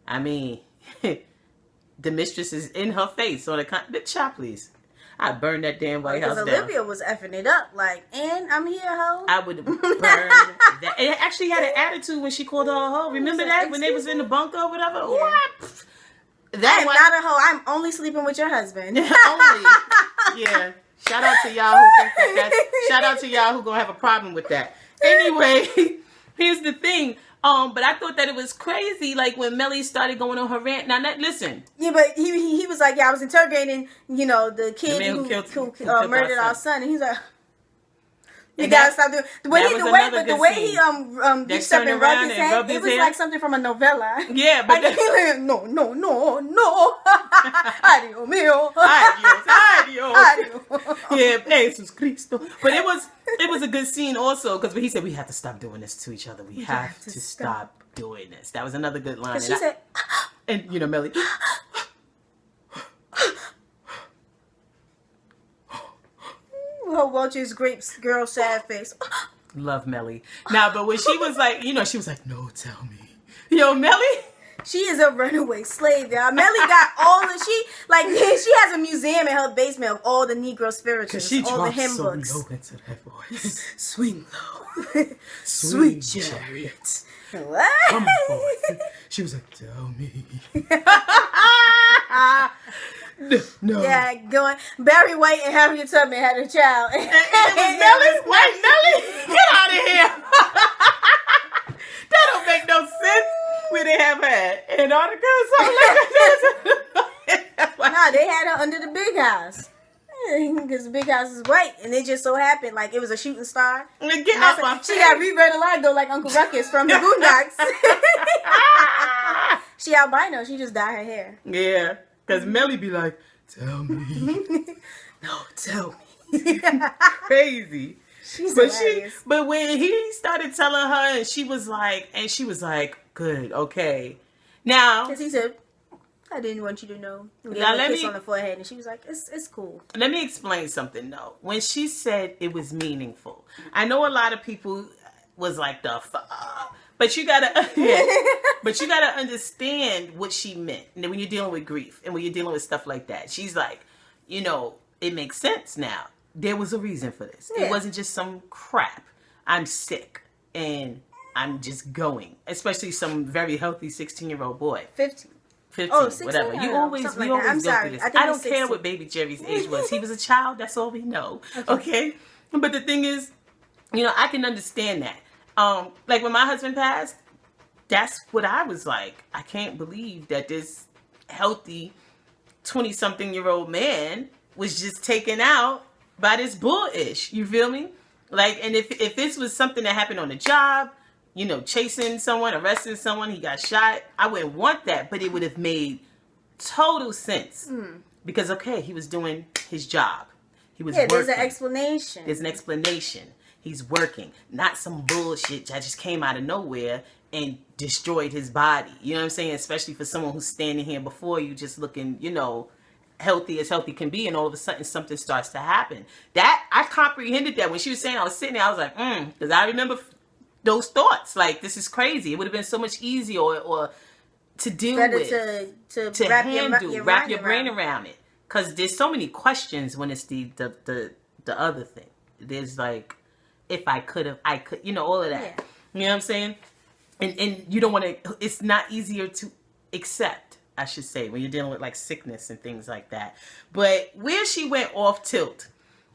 I mean, the mistress is in her face. So, bitch, y'all, please. I burned that damn White House down. Because Olivia was effing it up. Like, and I'm here, ho. I would have burned that. It actually had an attitude when she called her a hoe. Remember that? When they was in the bunker or whatever? Yeah. What? I'm not a hoe. I'm only sleeping with your husband. Only. Yeah. Shout out to y'all who think that. Shout out to y'all who gonna have a problem with that. Anyway, here's the thing. But I thought that it was crazy, like when Melly started going on her rant. Now, listen. Yeah, but he was like, yeah, I was interrogating, you know, the kid who murdered our son, and he's like, you gotta stop doing the way he reached up and rubbed his head. It was like something from a novella. Yeah, but like, no. Adios mío. Adios. Yeah, Jesus Cristo. But it was a good scene also because he said we have to stop doing this to each other. We have to stop doing this. That was another good line. She said, and you know, Melly. Her Welch's grapes girl sad face. Love Melly. Now, but when she was like, you know, she was like, no, tell me. Yo, Melly. She is a runaway slave, y'all. Melly got all the she has a museum in her basement of all the Negro spirituals, all the hymn books. So low into that voice. Swing low, sweet chariot. What? Come forth. She was like, tell me. No. Yeah, going. Barry White and Harriet Tubman had a child. And it was Melly? White Melly? Get out of here. That don't make no sense. Where they have her Antarctica or something like that. Nah, they had her under the big house. Because the big house is white. And it just so happened, like, it was a shooting star. Get out my face. She got revitalized, like Uncle Ruckus from the Boondocks. She albino. She just dyed her hair. Yeah. Because Melly be like, tell me. No, tell me. Crazy. She's hilarious. But when he started telling her, and she was like, good, okay. Now, because he said, I didn't want you to know. And gave now her a kiss on the forehead, and she was like, it's cool. Let me explain something though. When she said it was meaningful, I know a lot of people was like but you gotta understand what she meant. And when you're dealing with grief and when you're dealing with stuff like that, she's like, it makes sense now. There was a reason for this. Yeah. It wasn't just some crap. I'm sick and I'm just going. Especially some very healthy 16-year-old boy. 15. 16, whatever. We always go through this. I don't care what baby Jerry's age was. He was a child. That's all we know. Okay? But the thing is, I can understand that. Like when my husband passed, that's what I was like. I can't believe that this healthy 20-something-year-old man was just taken out by this bullish. You feel me? Like, and if this was something that happened on the job, chasing someone, arresting someone, he got shot, I wouldn't want that, but it would have made total sense. Because, okay, he was doing his job. He was working. There's an explanation. There's an explanation. He's working. Not some bullshit that just came out of nowhere and destroyed his body. You know what I'm saying? Especially for someone who's standing here before you just looking, healthy as healthy can be, and all of a sudden something starts to happen. That, I comprehended that. When she was saying, I was sitting there, I was like, because I remember those thoughts. Like, this is crazy. It would have been so much easier or to deal with. To wrap your brain around it. Because there's so many questions when it's the other thing. There's like, if I could have, all of that. Yeah. You know what I'm saying? And you don't want to, it's not easier to accept, I should say, when you're dealing with like sickness and things like that. But where she went off tilt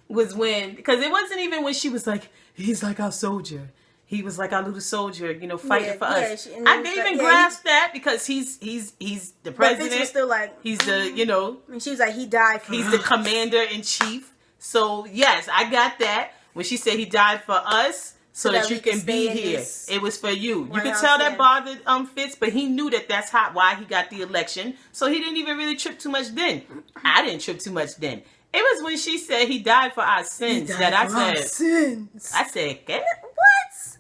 was because it wasn't even when she was like, he's like our soldier. He was like our little soldier, fighting for us. I didn't even grasp that because he's the president. But was still like, he's the, And she was like, he died for He's the commander in chief. So yes, I got that. When she said he died for us, so that you can be here. It was for you. You can tell that bothered Fitz, but he knew that why he got the election. So he didn't even really trip too much then. I didn't trip too much then. It was when she said he died for our sins that I said, I said, okay. What?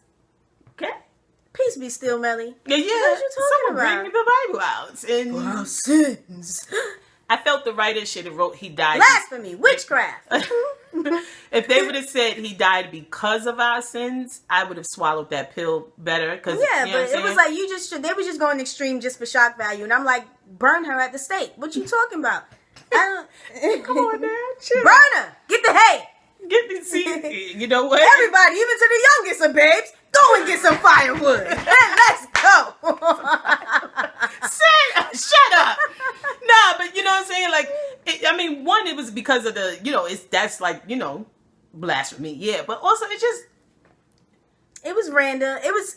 Okay. Peace be still, Melly. Yeah. What you talking about? Bring me the Bible out. And for our sins. I felt the writer should have wrote he died. Blasphemy, witchcraft. If they would have said he died because of our sins, I would have swallowed that pill better. But it was like they were just going extreme just for shock value, and I'm like, burn her at the stake. What you talking about? Come on now, chill. Burn her. Get the hay. You know what? Everybody, even to the youngest of babes, go and get some firewood. Let's go. Shut up. Nah, but you know what I'm saying? Like, one, it was because of the, that's like, blasphemy. Yeah, but also it was random. It was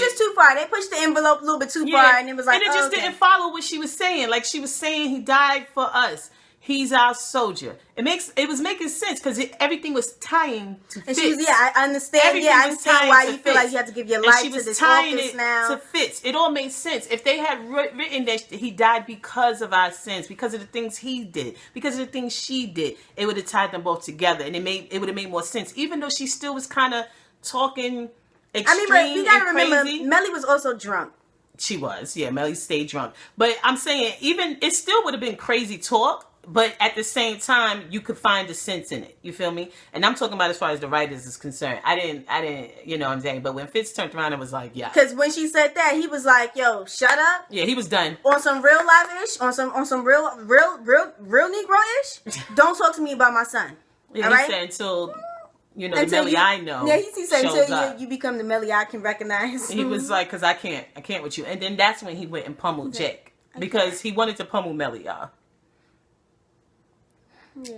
just too far. They pushed the envelope a little bit too far, and it was like, and it just didn't follow what she was saying. Like, she was saying he died for us. He's our soldier. It was making sense because everything was tying to Fitz. I understand. Everything I understand why you feel like you have to give your life to this office now. To Fitz. It all made sense. If they had written that he died because of our sins, because of the things he did, because of the things she did, it would have tied them both together, and it would have made more sense. Even though she still was kind of talking extreme. But you gotta remember, Melly was also drunk. She was, Melly stayed drunk. But I'm saying, even it still would have been crazy talk. But at the same time, you could find the sense in it. You feel me? And I'm talking about as far as the writers is concerned. I didn't, you know what I'm saying? But when Fitz turned around and was like, yeah. Because when she said that, he was like, yo, shut up. Yeah, he was done. On some real live-ish, on some real Negro-ish, don't talk to me about my son. Yeah, all right? He said until, the Melly I know. Yeah, he said until you become the Melly I can recognize. He was like, because I can't with you. And then that's when he went and pummeled Jake. Because he wanted to pummel Melly, y'all. Yeah.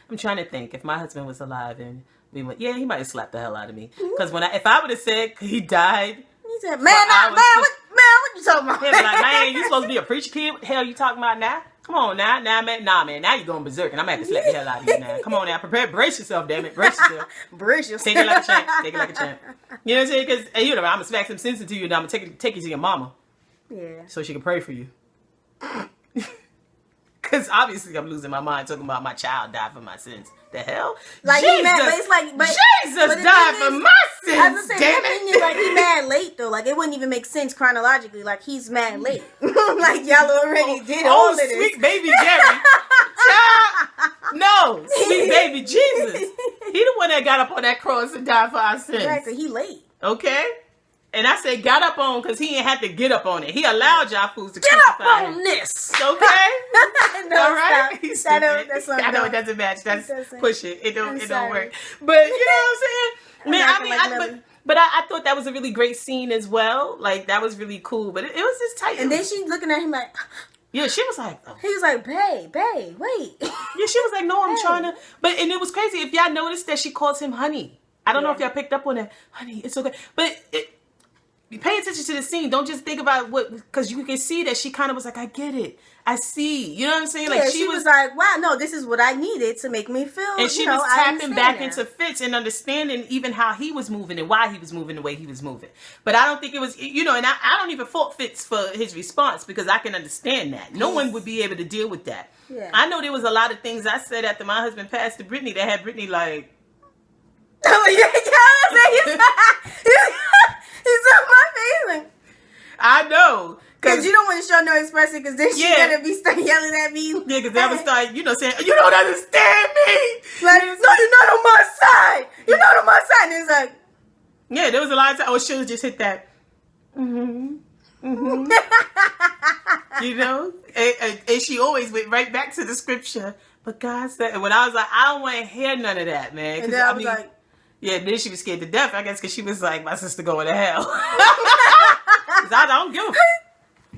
I'm trying to think if my husband was alive and we went, he might have slapped the hell out of me. Because if I would have said he died, he said, what you talking about? He'd be like, man, you supposed to be a preacher kid? What the hell you talking about now? Come on now, man, now you're going berserk and I'm gonna have to slap the hell out of you now. Come on now, brace yourself, damn it, brace yourself. Brace yourself. Take it like a champ. You know what I'm saying? Because I'm gonna smack some sense into you and I'm gonna take you to your mama. Yeah. So she can pray for you. Because obviously I'm losing my mind talking about my child died for my sins. The hell? Like Jesus, he mad, but it's like, Jesus died for my sins. I was saying, damn the thing it! is, like, he mad late though. Like it wouldn't even make sense chronologically. Like he's mad late. Like y'all already did all of this. Sweet baby Jerry. Child, no, sweet baby Jesus. He the one that got up on that cross and died for our sins. Exactly, he late. Okay. And I say got up on because he ain't had to get up on it. He allowed y'all fools to get up on him. this. Okay? No, all right? He's stupid. I know it doesn't match. That's push it. It don't work. But you know what I'm saying? Man, but I thought that was a really great scene as well. Like that was really cool. But it was just tight. And then she looking at him like, yeah, she was like, oh. He was like, babe, wait. Yeah, she was like, no, I'm trying to. But and it was crazy. If y'all noticed that she calls him honey. I don't know if y'all picked up on that. Honey, it's okay. But pay attention to the scene. Don't just think about because you can see that she kind of was like, I get it. I see. You know what I'm saying? Like she was like, wow, no, this is what I needed to make me feel. And she was tapping back into Fitz and understanding even how he was moving and why he was moving the way he was moving. But I don't think it was, and I don't even fault Fitz for his response because I can understand that. No one would be able to deal with that. Yeah. I know there was a lot of things I said after my husband passed to Brittany that had Brittany like, oh yeah, he's on my feeling. I know. Because you don't want to show no expression because then she's going to be start yelling at me. Yeah, because they would start, saying, you don't understand me. Like, no, you're not on my side. You're not on my side. And it's like. Yeah, there was a lot of time. Oh, she'll just hit that. And she always went right back to the scripture. But God said, and when I was like, I don't want to hear none of that, man. And then I was like. Yeah, then she was scared to death, I guess, because she was like, my sister going to hell. Because I don't give a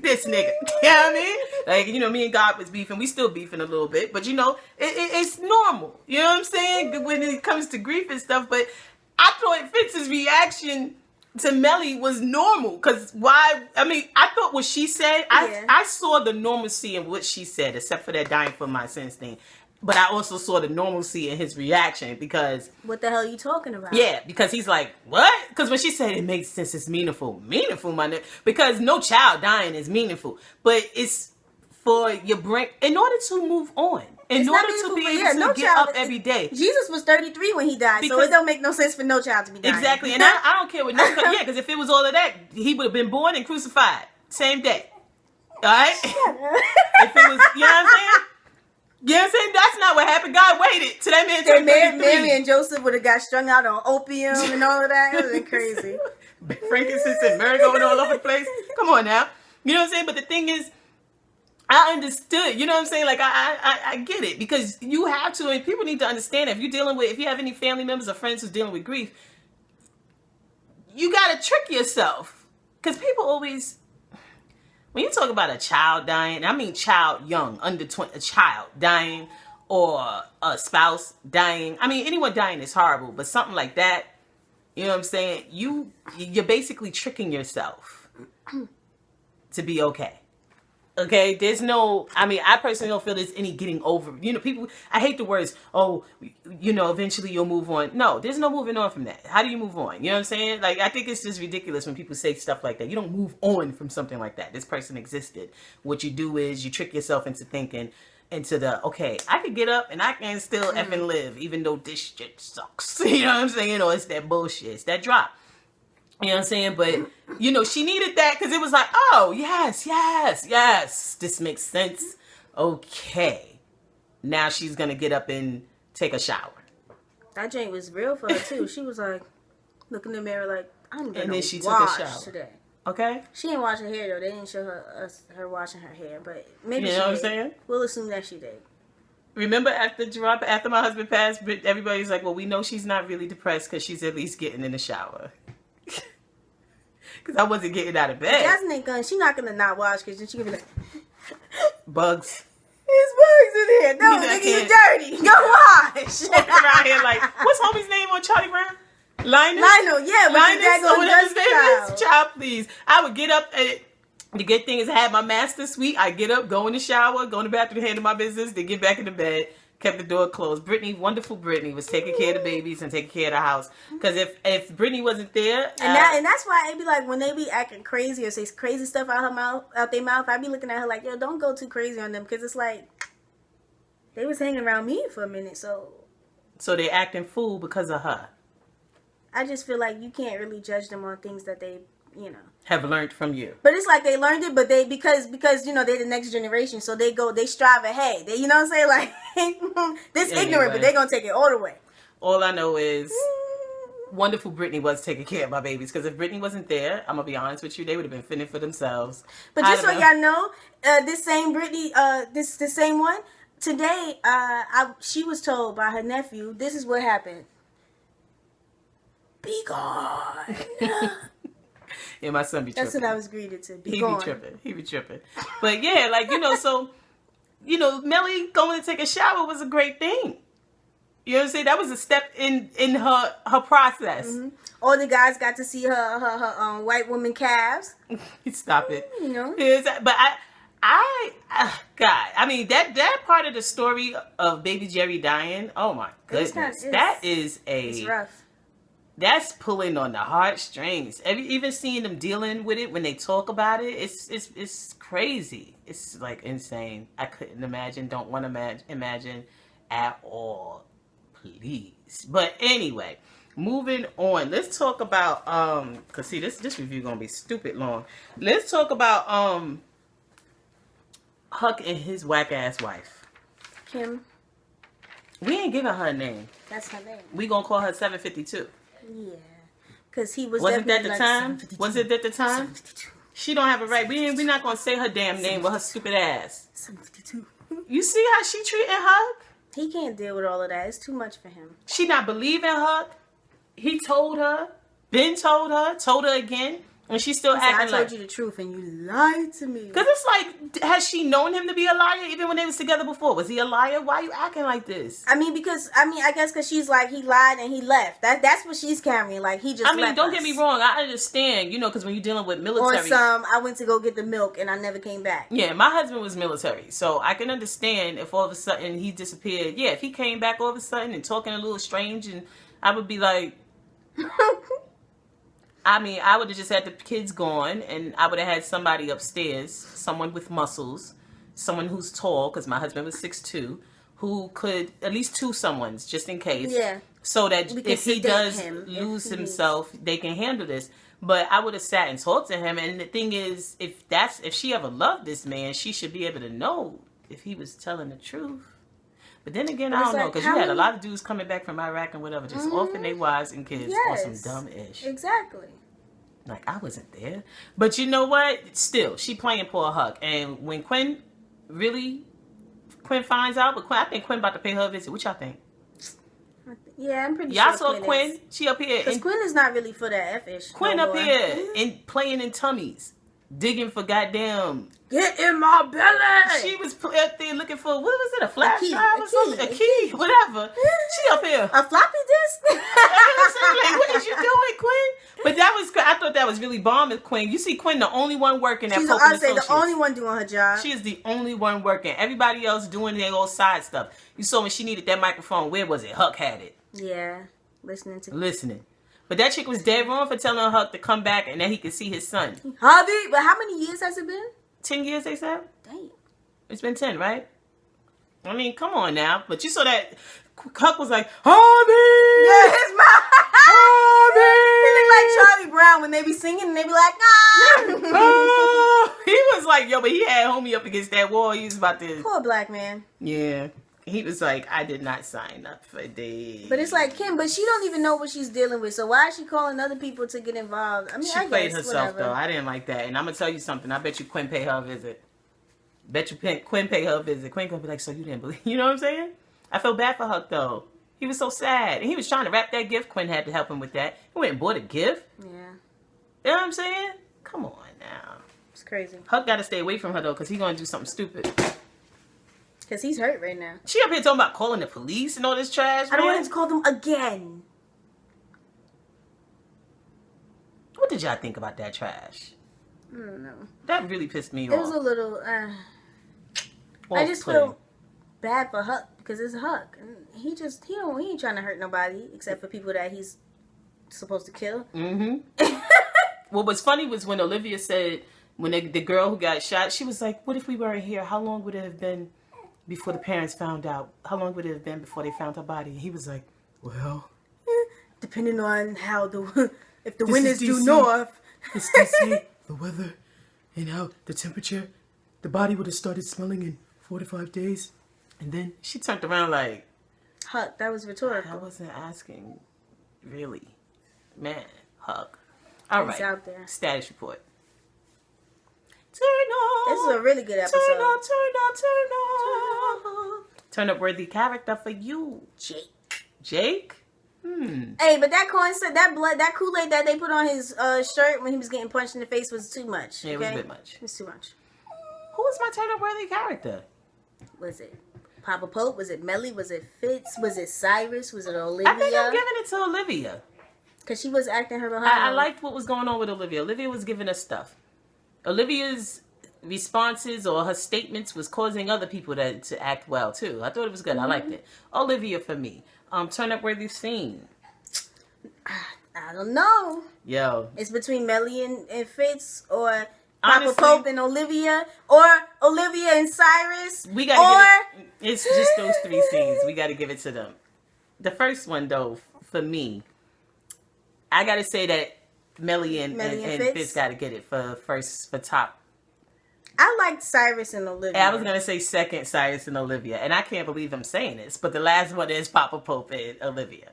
this nigga. You know what I mean? Like, me and God was beefing. We still beefing a little bit. But, it's normal. You know what I'm saying? When it comes to grief and stuff. But I thought Fitz's reaction to Melly was normal. Because I thought what she said, I saw the normalcy in what she said, except for that dying for my sins thing. But I also saw the normalcy in his reaction because... What the hell are you talking about? Yeah, because he's like, what? Because when she said it makes sense, it's meaningful. Meaningful, my nigga. Because no child dying is meaningful. But it's for your brain... In order to move on. In order to be able to get up every day. Jesus was 33 when he died. So it don't make no sense for no child to be dying. Exactly. And I don't care what... Yeah, because if it was all of that, he would have been born and crucified. Same day. All right? If it was... You know what I'm saying? Yeah, I'm saying that's not what happened. God waited till that man turned 33. Mary and Joseph would have got strung out on opium and all of that. It would have been crazy. Frankincense and myrrh going all over the place. Come on now. You know what I'm saying? But the thing is, I understood. You know what I'm saying? Like, I get it. Because you have to, and people need to understand, if you have any family members or friends who's dealing with grief, you got to trick yourself. Because people always... When you talk about a child dying, I mean child young, under 20, a child dying or a spouse dying. I mean, anyone dying is horrible, but something like that, you know what I'm saying? You're basically tricking yourself to be okay. Okay, there's no, I personally don't feel there's any getting over. People, I hate the words, eventually you'll move on. No, there's no moving on from that. How do you move on? You know what I'm saying? Like, I think it's just ridiculous when people say stuff like that. You don't move on from something like that. This person existed. What you do is you trick yourself into thinking, okay, I could get up and I can still effing live, even though this shit sucks. You know what I'm saying? It's that bullshit. It's that drop. You know what I'm saying? But, she needed that because it was like, oh, yes. This makes sense. Okay. Now she's going to get up and take a shower. That Jane was real for her, too. She was like, looking in the mirror like, I'm going to wash today. Okay. She didn't wash her hair, though. They didn't show her washing her hair. But maybe she did. You know what I'm saying? We'll assume that she did. Remember after my husband passed, everybody's like, well, we know she's not really depressed because she's at least getting in the shower. Because I wasn't getting out of bed. Jasmine ain't gonna. She's not gonna not wash because then she gonna be like, bugs. There's bugs in here. No, nigga, you dirty. Go wash. Walking around here like, what's homie's name on Charlie Brown? Linus. Yeah, Linus. So whatever his name is, child, please. I would get up. The good thing is I had my master suite. I get up, go in the shower, go in the bathroom, handle my business, then get back in the bed. Kept the door closed. Wonderful Brittany, was taking care of the babies and taking care of the house. Because if Brittany wasn't there, and that's why it be like when they be acting crazy or say crazy stuff out their mouth, I'd be looking at her like, yo, don't go too crazy on them because it's like They was hanging around me for a minute, so they acting fool because of her. I just feel like you can't really judge them on things that they, have learned from you. But it's like they learned it, but they because they're the next generation, so they strive ahead. They, you know what I'm saying? Like this ignorant, but they're gonna take it all the way. All I know is wonderful Brittany was taking care of my babies, because if Brittany wasn't there, I'm gonna be honest with you, they would have been fending for themselves. But just so y'all know, this same Brittany, the same one today, she was told by her nephew, this is what happened. Be gone. Yeah, my son be tripping. That's what I was greeted to. He be tripping. But yeah, like, so, Melly going to take a shower was a great thing. You know what I'm saying? That was a step in her process. Mm-hmm. All the guys got to see her white woman calves. Stop it. But God, I mean, that part of the story of baby Jerry dying, oh my goodness. It's rough. That's pulling on the heartstrings. Even seeing them dealing with it when they talk about it, it's crazy. It's like insane. I couldn't imagine. Don't want to imagine at all. Please. But anyway, moving on. Let's talk about cause see this review gonna be stupid long. Let's talk about Huck and his whack ass wife, Kim. We ain't giving her a name. That's her name. We gonna call her 752. Yeah, because he was. Wasn't that the time? Was it at the time? She don't have a right. We're not gonna say her damn name with her stupid ass. 752. You see how she treating Huck? He can't deal with all of that. It's too much for him. She not believing Huck. He told her. Ben told her again. And she's still acting like... I told you the truth and you lied to me. Because it's like, has she known him to be a liar even when they was together before? Was he a liar? Why are you acting like this? I guess because she's like, he lied and he left. That's what she's carrying. Like, he just left don't get me wrong. I understand, because when you're dealing with military... Or I went to go get the milk and I never came back. Yeah, my husband was military. So I can understand if all of a sudden he disappeared. Yeah, if he came back all of a sudden and talking a little strange, and I would be like... I would have just had the kids gone, and I would have had somebody upstairs, someone with muscles, someone who's tall, because my husband was 6'2", who could, at least two someones, just in case. Yeah. So that if he does lose himself, they can handle this. But I would have sat and talked to him, and the thing is, if she ever loved this man, she should be able to know if he was telling the truth. But then again, I don't know, because you had a lot of dudes coming back from Iraq and whatever, just offing their wives and kids on some dumb ish. Exactly. Like, I wasn't there. But you know what? Still, she playing poor Huck. And when Quinn finds out, I think Quinn about to pay her a visit. What y'all think? Yeah, I'm pretty sure. Y'all saw Quinn? She up here. Because Quinn is not really for that F-ish. Quinn up here and playing in tummies. Digging for goddamn... Get in my belly! She was up there looking for, what was it, a flash drive or something? A key, whatever. She up here. A floppy disk? Like, what is you doing, Quinn? But I thought that was really bomb with Quinn. You see Quinn, the only one working at Pope & Associates. The only one doing her job. She is the only one working. Everybody else doing their old side stuff. You saw when she needed that microphone, where was it? Huck had it. Yeah, listening. But that chick was dead wrong for telling Huck to come back and that he could see his son. Harvey, but how many years has it been? 10 years, they said? Damn. It's been 10, right? I mean, come on now. But you saw that Huck was like, Harvey! Yeah, his mouth. Harvey! He looked like Charlie Brown when they be singing and they be like, ah! Oh, he was like, but he had homie up against that wall. He was about to... Poor black man. Yeah. He was like, I did not sign up for this. But it's like, Kim, but she don't even know what she's dealing with. So why is she calling other people to get involved? I mean, she played herself, though. I didn't like that. And I'm going to tell you something. I bet you Quinn pay her a visit. Quinn pay her a visit. Quinn going to be like, so you didn't believe... You know what I'm saying? I feel bad for Huck, though. He was so sad. And he was trying to wrap that gift. Quinn had to help him with that. He went and bought a gift. Yeah. You know what I'm saying? Come on, now. It's crazy. Huck got to stay away from her, though, because he's going to do something stupid. Because he's hurt right now. She up here talking about calling the police and all this trash, I don't want him to call them again. What did y'all think about that trash? I don't know. That really pissed me off. It was a little... I just feel bad for Huck because it's Huck. And he ain't trying to hurt nobody except for people that he's supposed to kill. Mm-hmm. What was funny was when Olivia said, when the girl who got shot, she was like, what if we weren't here? How long would it have been before the parents found out? How long would it have been before they found her body? And he was like, well, depending on how if the wind is due north. It's DC, the weather, and how the temperature, the body would have started smelling in 4 to 5 days. And then she turned around like, Huck, that was rhetorical. I wasn't asking, really. Man, Huck. All right. Out there. Status report. Turn up. This is a really good episode. Turn up, turn up, turn up. Turn up worthy character for you. Jake? Hey, but that corn said that blood, that Kool-Aid that they put on his shirt when he was getting punched in the face was too much. Yeah, it was a bit much. It was too much. Who was my turn up worthy character? Was it Papa Pope? Was it Melly? Was it Fitz? Was it Cyrus? Was it Olivia? I think I'm giving it to Olivia. Because she was acting her behind. I liked what was going on with Olivia. Olivia was giving us stuff. Olivia's responses or her statements was causing other people to act well too. I thought it was good. I liked it. Olivia for me. Turn up worthy scene. I don't know. Yo. It's between Melly and Fitz, or Honestly, Papa Pope and Olivia, or Olivia and Cyrus. We gotta give it, it's just those 3 scenes. We gotta give it to them. The first one though, for me, I gotta say that Melly and Fitz gotta get it for top. I liked Cyrus and Olivia. I was going to say second, Cyrus and Olivia. And I can't believe I'm saying this, but the last one is Papa Pope and Olivia.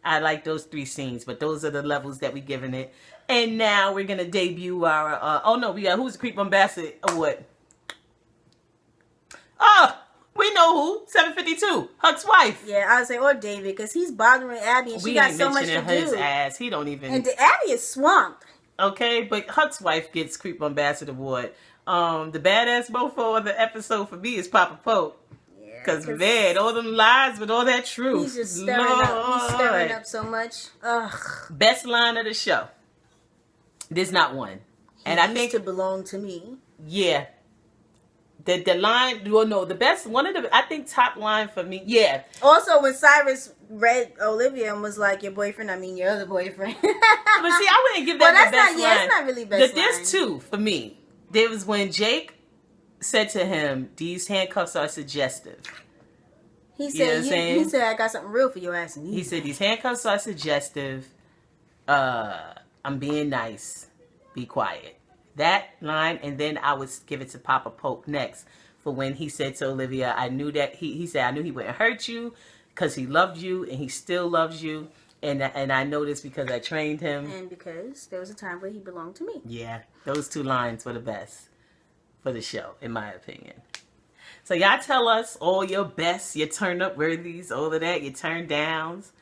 I like those 3 scenes, but those are the levels that we're giving it. And now we're going to debut our, we got Who's the Creep Ambassador Award. Oh, we know who. 752, Huck's wife. Yeah, I would say, or David, because he's bothering Abby and she got so much to do. His ass. He don't even. And Abby is swamped. Okay, but Huck's wife gets Creep Ambassador Award. The badass mofo of the episode for me is Papa Pope. Yeah. Because, man, all them lies with all that truth. He's just stirring up so much. Ugh. Best line of the show. There's not one. And I think to belong to me. Yeah. The line, the best, I think top line for me, yeah. Also, when Cyrus read Olivia and was like, your boyfriend, I mean your other boyfriend. But see, I wouldn't give that the best line. Yeah, it's not really best line. There's 2 for me. There was when Jake said to him, these handcuffs are suggestive. He said, I got something real for your ass. He said, these handcuffs are suggestive. I'm being nice. Be quiet. That line, and then I would give it to Papa Pope next for when he said to Olivia, I knew that he said, I knew he wouldn't hurt you because he loved you and he still loves you. And I know this because I trained him. And because there was a time where he belonged to me. Yeah, those 2 lines were the best for the show, in my opinion. So y'all tell us all your best, your turn up worthies, all of that, your turn downs.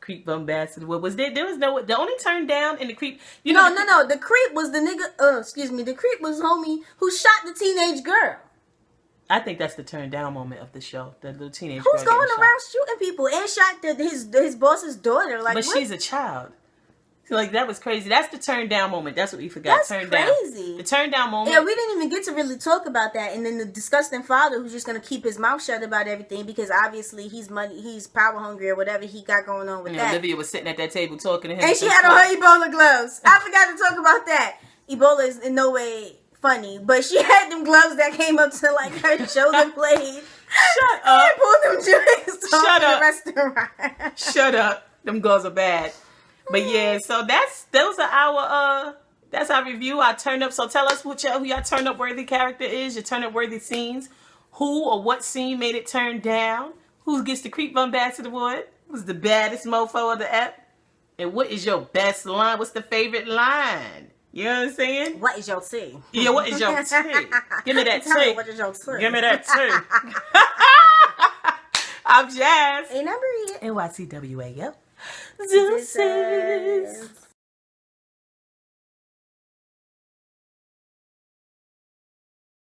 Creep Ambassador. What was there? There was the only turn down in the creep. No. The creep was the nigga. The creep was homie who shot the teenage girl. I think that's the turn down moment of the show. The little teenage who's girl going around shooting people and shot his boss's daughter. Like, but she's a child. So, like, that was crazy. That's the turn down moment. That's what we forgot. That's crazy. Down. The turn down moment. Yeah, we didn't even get to really talk about that. And then the disgusting father who's just gonna keep his mouth shut about everything because obviously he's power hungry or whatever he got going on with that. Olivia was sitting at that table talking to him. And she had on her Ebola gloves. I forgot to talk about that. Ebola is in no way funny, but she had them gloves that came up to like her shoulder blade. Shut up. She pulled them drinks Shut up. The restaurant. Shut up. Them gloves are bad. But yeah, so those are our that's our review, our turn up. So tell us who your turn up worthy character is, your turn up worthy scenes. Who or what scene made it turn down? Who gets the Creep Ambassador Award? Who's the baddest mofo of the ep? And what is your best line? What's the favorite line? You know what I'm saying? What is your tea? Yeah, what is your tea? Give me that tea. What is your tea? Give me that tea. I'm Jazz. And I'm Maria. NYCWA, yep. Deuces.